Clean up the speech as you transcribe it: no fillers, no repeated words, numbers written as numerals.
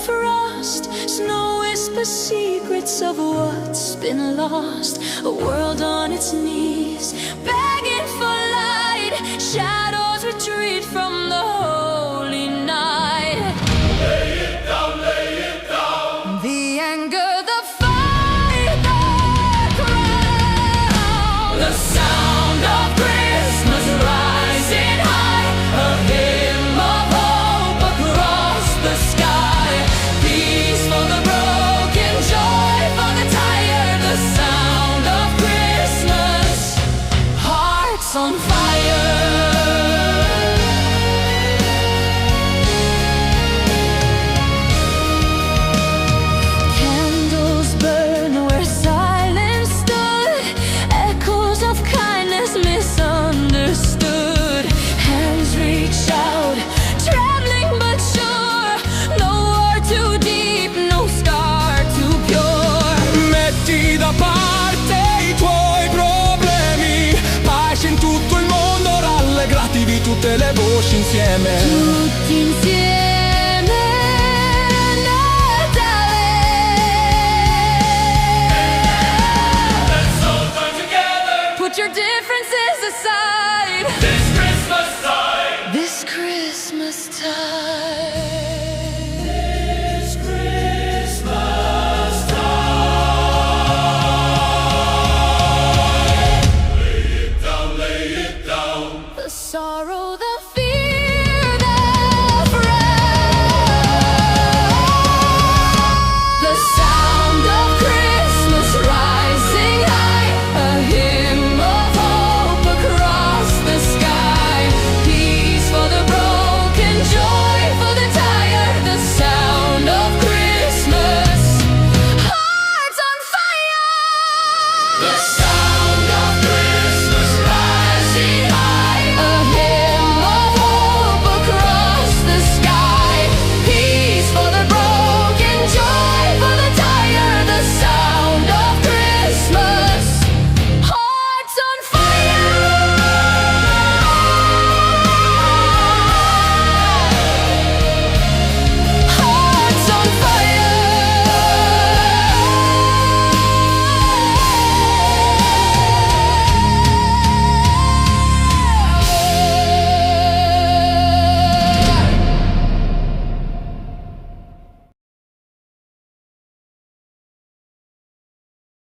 frost. Snow whispers secrets of what's been lost. A world on its knees, begging for light. Shadows retreat from the holy night. Lay it down, lay it down. The anger, the fight, the crown. The sound of Christmas rising high. A hymn of hope across the sky. Peace for the broken, joy for the tired. The sound of Christmas, hearts on fire. Candles burn where silence stood. Echoes of kindness misunderstood. Hands reach out, trembling but sure. No war too deep, no scar too pure. Metti da parte i tuoi problemi, pace in tutto il mondo, rallegratevi tutte le voci insieme. Tutti insieme.